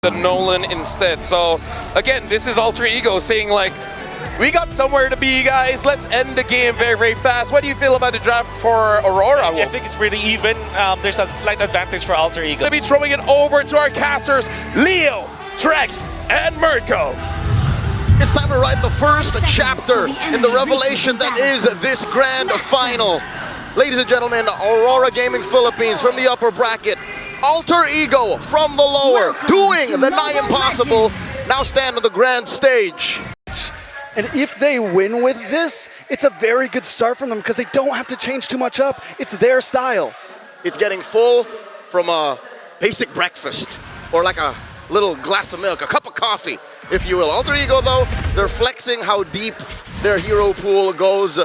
the Nolan instead. So again, this is Alter Ego saying like, we got somewhere to be, guys. Let's end the game very, very fast. What do you feel about the draft for Aurora? I think it's pretty even. There's a slight advantage for Alter Ego. Going to be throwing it over to our casters, Leo, Trex, and Mirko. It's time to write the first chapter in the revelation that is this grand final. Ladies and gentlemen, Aurora Gaming Philippines from the upper bracket, Alter Ego from the lower, doing the nigh impossible, now stand on the grand stage. And if they win with this, it's a very good start from them because they don't have to change too much up. It's their style. It's getting full from a basic breakfast or like a little glass of milk, a cup of coffee, if you will. Alter Ego, though, they're flexing how deep their hero pool goes.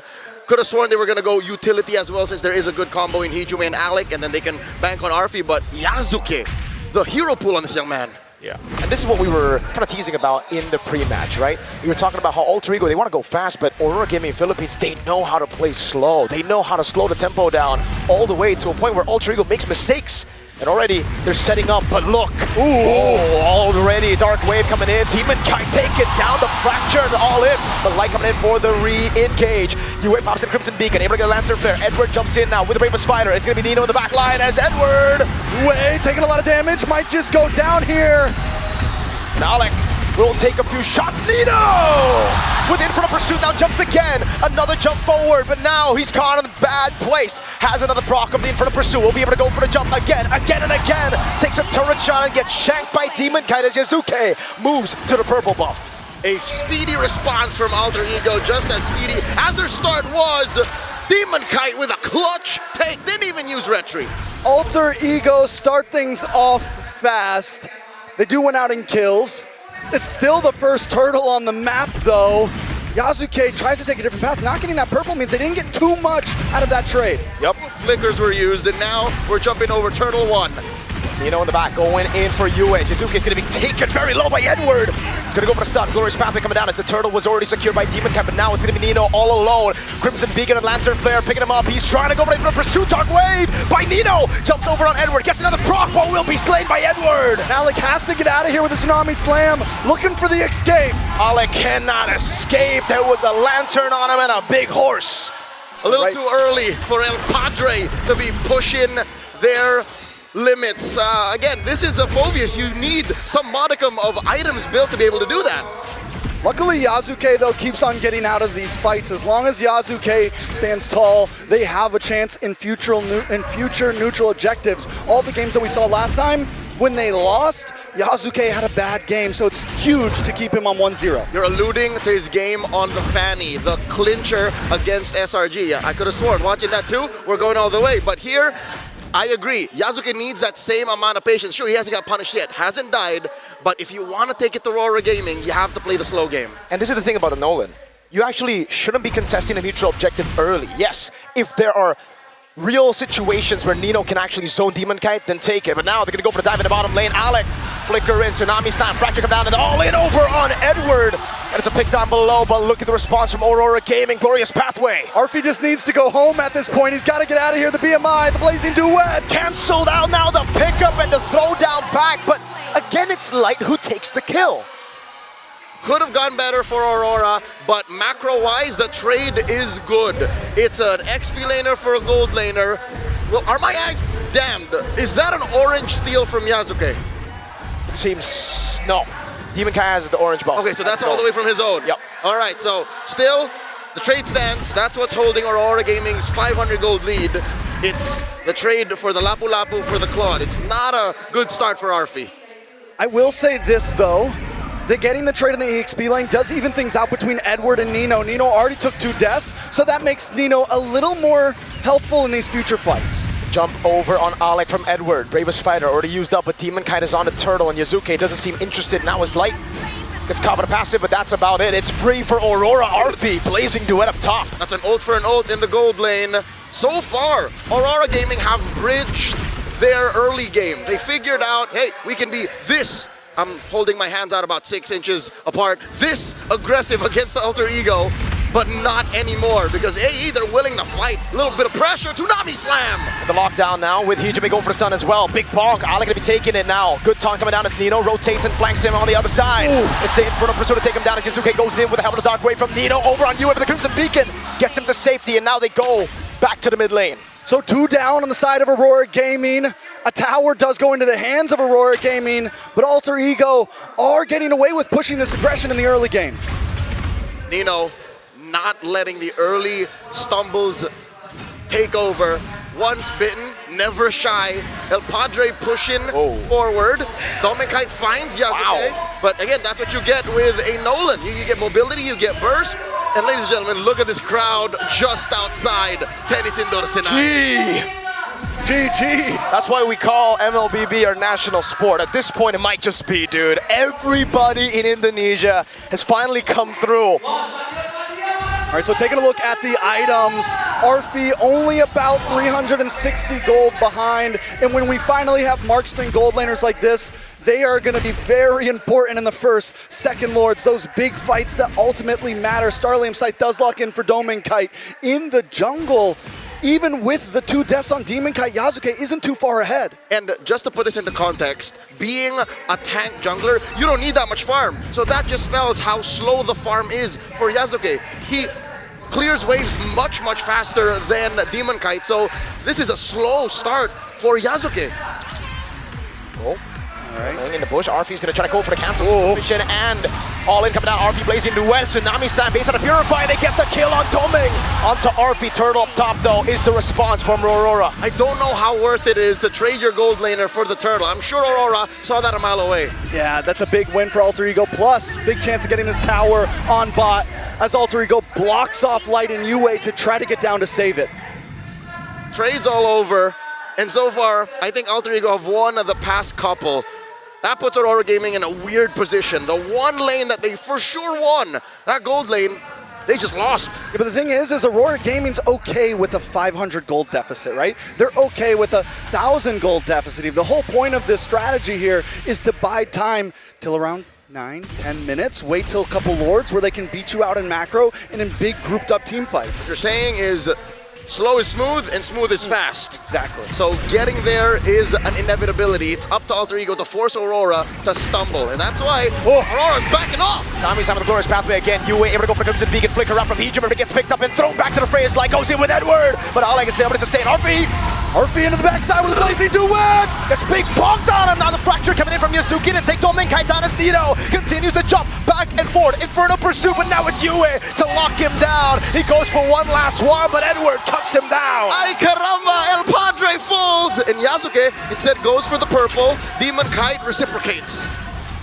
Could have sworn they were going to go utility as well, since there is a good combo in Hijume and Alec, and then they can bank on Arfi. But Yasuke, the hero pool on this young man. Yeah, and this is what we were kind of teasing about in the pre-match, right? We were talking about how Alter Ego, they want to go fast, but Aurora Gaming Philippines, they know how to play slow. They know how to slow the tempo down all the way to a point where Alter Ego makes mistakes. And already they're setting up, but look, already Dark Wave coming in. Demon Kai taking down the Fracture, all in. But Light coming in for the re-engage. UA pops in Crimson Beacon, able to get a Lantern Flare. Edward jumps in now with the Brave Spider. It's going to be Nino in the back line as Edward. Way taking a lot of damage, might just go down here. Now Alec will take a few shots. Nino! With Infinite Pursuit now jumps again. Another jump forward, but now he's caught in a bad place. Has another proc of the Infinite Pursuit. Will be able to go for the jump again and again. Takes a turret shot and gets shanked by Demon Kite as Yasuke moves to the purple buff. A speedy response from Alter Ego, just as speedy as their start was. Demon Kite with a clutch take, didn't even use retry. Alter Ego start things off fast. They do win out in kills. It's still the first turtle on the map, though. Yasuke tries to take a different path. Not getting that purple means they didn't get too much out of that trade. Yep, flickers were used, and now we're jumping over Turtle 1. Nino in the back, going in for UA. Yasuke is going to be taken very low by Edward. He's going to go for the stun. Glorious Pathway coming down as the turtle was already secured by Demon Cap, but now it's going to be Nino all alone. Crimson Beacon and Lantern Flare picking him up. He's trying to go for the pursuit. Dark Wave by Nino. Jumps over on Edward. Gets another proc, but will be slain by Edward. Alec has to get out of here with a Tsunami Slam. Looking for the escape. Alec cannot escape. There was a lantern on him and a big horse. A little too early for El Padre to be pushing their limits. Again, this is a Phoveus. You need some modicum of items built to be able to do that. Luckily, Yasuke, though, keeps on getting out of these fights. As long as Yasuke stands tall, they have a chance in future neutral objectives. All the games that we saw last time, when they lost, Yasuke had a bad game, so it's huge to keep him on 1-0. You're alluding to his game on the Fanny, the clincher against SRG. I could have sworn, watching that too, we're going all the way. But here, I agree. Yasuke needs that same amount of patience. Sure, he hasn't got punished yet, hasn't died, but if you want to take it to RORA Gaming, you have to play the slow game. And this is the thing about the Nolan. You actually shouldn't be contesting a neutral objective early. Yes, if there are real situations where Nino can actually zone Demon Kite, then take it. But now they're going to go for the dive in the bottom lane. Alec, flicker in, Tsunami Slam, Fracture come down, and all in over on Edward. And it's a pick down below, but look at the response from Aurora Gaming. Glorious Pathway. Arfi just needs to go home at this point. He's got to get out of here. The BMI, the Blazing Duet. Cancelled out now, the pickup and the throw down back. But again, it's Light who takes the kill. Could have gone better for Aurora, but macro-wise, the trade is good. It's an XP laner for a gold laner. Well, are my eyes damned? Is that an orange steal from Yasuke? It seems, no. Demon Kai has the orange buff. Okay, so that's all the way from his own. Yep. All right, so still, the trade stands. That's what's holding Aurora Gaming's 500 gold lead. It's the trade for the Lapu Lapu for the Claude. It's not a good start for Arfi. I will say this, though. That getting the trade in the EXP lane does even things out between Edward and Nino. Nino already took 2 deaths, so that makes Nino a little more helpful in these future fights. Jump over on Alec from Edward. Bravest Fighter already used up, but Demon Kite is on the turtle, and Yasuke doesn't seem interested. Now his Light gets caught with a passive, but that's about it. It's free for Aurora. Arfi, Blazing Duet up top. That's an ult for an ult in the gold lane. So far, Aurora Gaming have bridged their early game. They figured out, hey, we can be this. I'm holding my hands out about 6 inches apart. This aggressive against the Alter Ego. but not anymore because AE, they're willing to fight. A little bit of pressure, Tsunami Slam! The lockdown now with Hijime going for the sun as well. Big bonk, Ali gonna be taking it now. Good taunt coming down as Nino rotates and flanks him on the other side. It's the Inferno Pursuit to take him down as Yasuke goes in with the help of the Dark Wave from Nino over on Yue with the Crimson Beacon. Gets him to safety and now they go back to the mid lane. So 2 down on the side of Aurora Gaming. A tower does go into the hands of Aurora Gaming, but Alter Ego are getting away with pushing this aggression in the early game. Nino not letting the early stumbles take over. Once bitten, never shy. El Padre pushing forward. Dominkite finds Yasuke. Wow. But again, that's what you get with a Nolan. You get mobility, you get burst. And ladies and gentlemen, look at this crowd just outside Tennis Indoor Sinai. GG. That's why we call MLBB our national sport. At this point, it might just be, dude. Everybody in Indonesia has finally come through. All right, so taking a look at the items, Arfi only about 360 gold behind, and when we finally have marksman gold laners like this, they are going to be very important in the first, second lords, those big fights that ultimately matter. Starlium Sight does lock in for Dominkite in the jungle. Even with the 2 deaths on Demonkite, Yasuke isn't too far ahead. And just to put this into context, being a tank jungler, you don't need that much farm. So that just spells how slow the farm is for Yasuke. He clears waves much, much faster than Demonkite. So this is a slow start for Yasuke. Oh. Right. In the bush, Arfi's gonna try to go for the cancel submission and all in coming down. Arfi blazing duel. Tsunami Slam based on a Purify. They get the kill on Doming. Onto Arfi. Turtle up top though is the response from Aurora. I don't know how worth it is to trade your gold laner for the turtle. I'm sure Aurora saw that a mile away. Yeah, that's a big win for Alter Ego. Plus, big chance of getting this tower on bot as Alter Ego blocks off Light and Yue to try to get down to save it. Trades all over. And so far, I think Alter Ego have won the past couple. That puts Aurora Gaming in a weird position. The one lane that they for sure won, that gold lane, they just lost. Yeah, but the thing is Aurora Gaming's okay with a 500 gold deficit, right? They're okay with a 1,000 gold deficit. The whole point of this strategy here is to buy time till around 9-10 minutes, wait till a couple lords where they can beat you out in macro and in big grouped up team fights. What you're saying is slow is smooth and smooth is fast. Exactly. So getting there is an inevitability. It's up to Alter Ego to force Aurora to stumble. And that's why Aurora's backing off. Nami's on the glorious pathway again. Yue able to go for the Crimson Beacon, flicker up from Hijime, but it gets picked up and thrown back to the fray as Light goes in with Edward. But all I can say, I'm going to sustain Arfi into the backside with a blazing duet. Gets big bonked on him. Now the fracture coming in from Yasuki to take Dominkite down as Nino continues to jump back and forth. Inferno Pursuit, but now it's Yue to lock him down. He goes for one last one, but Edward cuts him down. Ay caramba, El Padre falls. And Yasuke instead goes for the purple. Demonkite reciprocates.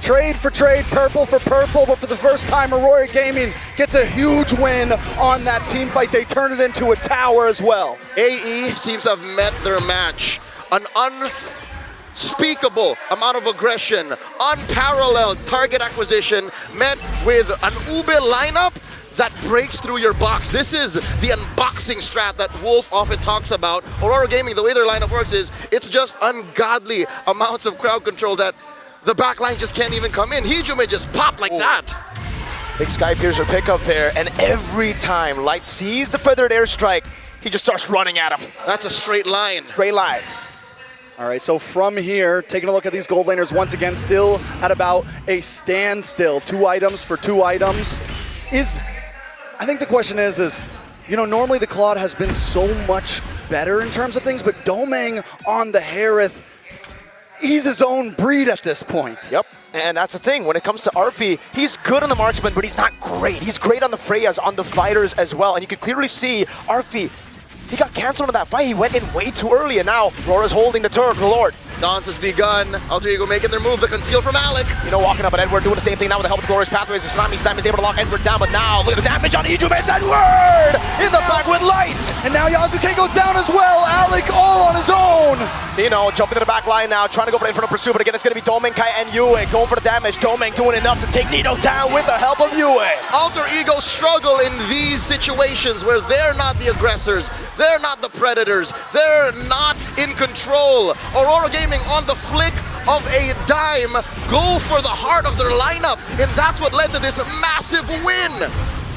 Trade for trade, purple for purple, but for the first time, Aurora Gaming gets a huge win on that team fight. They turn it into a tower as well. AE seems to have met their match. An unspeakable amount of aggression, unparalleled target acquisition, met with an Ube lineup that breaks through your box. This is the unboxing strat that Wolf often talks about. Aurora Gaming, the way their lineup works is, it's just ungodly amounts of crowd control that the backline just can't even come in. Hijime just pop like that. Big Sky Piercer pickup there, and every time Light sees the feathered airstrike, he just starts running at him. That's a straight line. Straight line. All right, so from here, taking a look at these gold laners once again, still at about a standstill. 2 items for 2 items. I think the question is, you know, normally the Claude has been so much better in terms of things, but Domang on the Harith, he's his own breed at this point. Yep, and that's the thing. When it comes to Arfi, he's good on the marksman, but he's not great. He's great on the Freyas, on the fighters as well. And you can clearly see Arfi, he got canceled in that fight. He went in way too early, and now Rora's holding the turret, the Lord. Dance has begun. Alter Ego making their move, the conceal from Alec. You know, walking up at Edward, doing the same thing now with the help of Glorious Pathways. The Tsunami Slam is able to lock Edward down, but now look at the damage on Hijime. It's Edward in the back with Light. And now Yasuke goes down as well. Alec all on his own. You know, jumping to the back line now, trying to go for the Inferno Pursuit, but again, it's going to be Dominkite and Yue going for the damage. Domink doing enough to take Nino down with the help of Yue. Alter Ego struggle in these situations where they're not the aggressors, they're not the predators, they're not in control. Aurora Gaming on the flick of a dime go for the heart of their lineup, and that's what led to this massive win.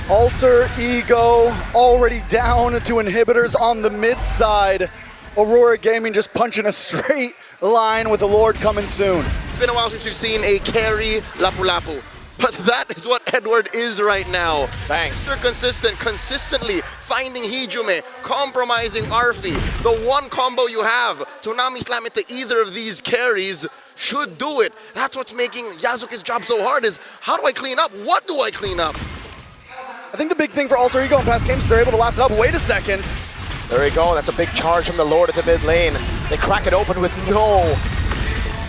Alter Ego already down to inhibitors on the mid side. Aurora Gaming just punching a straight line with the Lord coming soon. It's been a while since we've seen a carry Lapu-Lapu. But that is what Edward is right now. Thanks. Mr. Consistent, consistently finding Hijume, compromising Arfi. The one combo you have, Toonami Slam into either of these carries should do it. That's what's making Yasuke's job so hard is, how do I clean up? What do I clean up? I think the big thing for Alter Ego in past games is they're able to last it up. Wait a second. There we go. That's a big charge from the Lord at the mid lane. They crack it open with no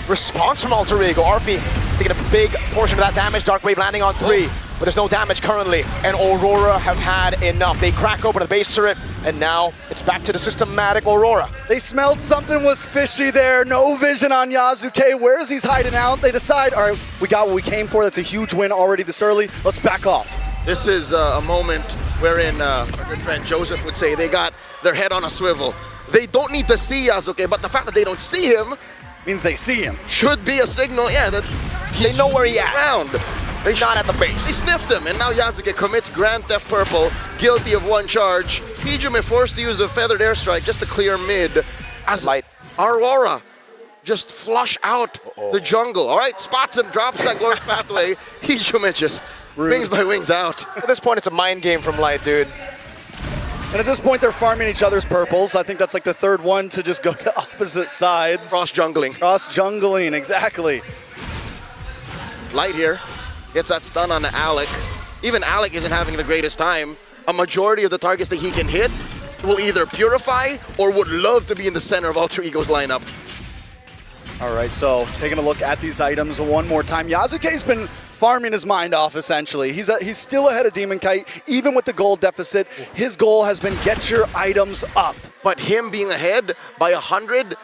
response from Alter Ego. Arfi taking a big portion of that damage. Dark Wave landing on 3, but there's no damage currently. And Aurora have had enough. They crack open the base turret, and now it's back to the systematic Aurora. They smelled something was fishy there. No vision on Yasuke. Where's he's hiding out? They decide, all right, we got what we came for. That's a huge win already this early. Let's back off. This is a moment wherein our good friend Joseph would say they got their head on a swivel. They don't need to see Yasuke, but the fact that they don't see him Means they see him. should be a signal, yeah, that They know where he at. around. They Not at the base. They sniffed him, and now Yasuke commits Grand Theft Purple, guilty of one charge. Hijume forced to use the Feathered Airstrike just to clear mid. As Light. Aurora just flush out the jungle. All right, spots him, drops that Glorious Pathway. Hijume just wings by wings out. At this point, it's a mind game from Light, dude. And at this point, they're farming each other's purples. I think that's like the third one to just go to opposite sides. Cross jungling. Cross jungling, exactly. Light here gets that stun on Alec. Even Alec isn't having the greatest time. A majority of the targets that he can hit will either purify or would love to be in the center of Alter Ego's lineup. All right, so taking a look at these items one more time. Yasuke's been farming his mind off, essentially. He's still ahead of Demon Kite, even with the gold deficit. His goal has been get your items up. But him being ahead by 100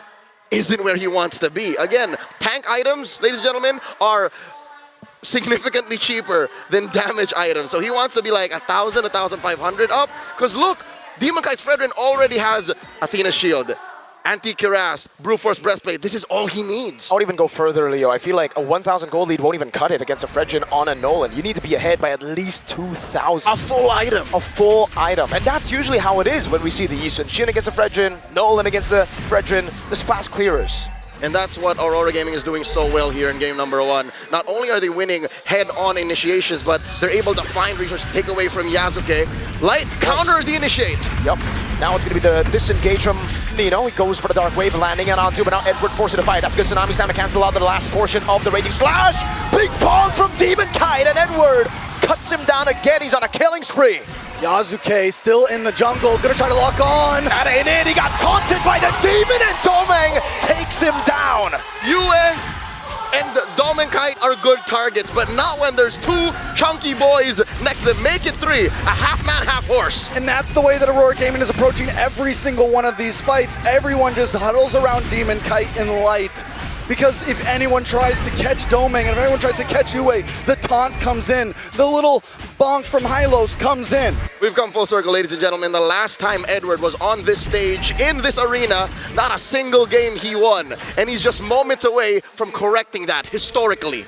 isn't where he wants to be. Again, tank items, ladies and gentlemen, are significantly cheaper than damage items. So he wants to be like 1,000, 1,500 up. Because look, Demon Kite's Fredrin already has Athena's Shield, Anti-Cuirass, Brute Force Breastplate. This is all he needs. I would even go further, Leo. I feel like a 1,000 gold lead won't even cut it against a Fredrin on a Nolan. You need to be ahead by at least 2,000. A full item. A full item. And that's usually how it is when we see the Yisun Shin against a Fredrin, Nolan against the Fredrin, the fast clearers. And that's what Aurora Gaming is doing so well here in game number 1. Not only are they winning head-on initiations, but they're able to find resources to take away from Yasuke. Light, counter the initiate. Yep. Now it's going to be the disengage from Nino. He goes for the Dark Wave, landing it onto, but now Edward forcing to fight. That's good. Tsunami Slam to cancel out the last portion of the Raging Slash. Big bomb from Demon Kite, and Edward cuts him down again. He's on a killing spree. Yasuke still in the jungle, gonna try to lock on. That ain't it. He got taunted by the Demon, and Domeng takes him down. Yue and Domenkite are good targets, but not when there's two chunky boys next to them. Make it 3, a half man, half horse. And that's the way that Aurora Gaming is approaching every single one of these fights. Everyone just huddles around Demon Kite and Light. Because if anyone tries to catch Domeng and if anyone tries to catch Yue, the taunt comes in. The little bonk from Hylos comes in. We've come full circle, ladies and gentlemen. The last time Edward was on this stage, in this arena, not a single game he won. And he's just moments away from correcting that historically.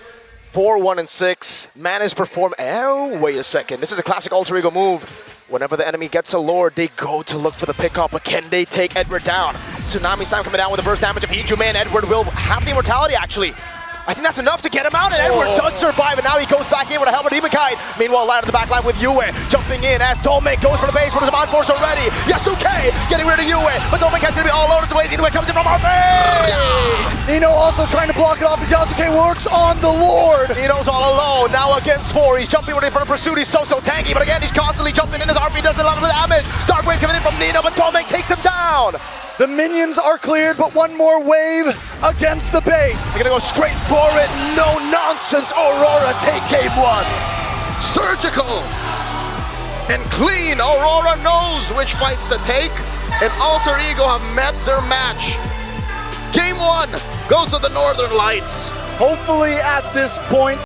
4-1-6. Man is perform. Oh, wait a second. This is a classic Alter Ego move. Whenever the enemy gets a Lord, they go to look for the pickup, but can they take Edward down? Tsunami Slam coming down with the burst damage of Hijume, and Edward will have the immortality, actually. I think that's enough to get him out, and Edward does survive, and now he goes back in with a helmet Demon Kite. Meanwhile, Light at the back line with Yue, jumping in as Domeng goes for the base, but is on force already. Yasuke getting rid of Yue, but Domeng has to be all over the way. Yue comes in from our base. Nino also trying to block it off as Yasuke works on the Lord. Nino's all alone, now against 4. He's jumping ready for the pursuit. He's so tanky, but again, he's constantly jumping in. His RP does a lot of damage. Dark Wave coming in from Nino, but Domeng takes him down. The minions are cleared, but one more wave against the base. They're gonna go straight for it. No nonsense. Aurora take game 1. Surgical and clean. Aurora knows which fights to take, and Alter Ego have met their match. Game 1 goes to the Northern Lights. Hopefully at this point,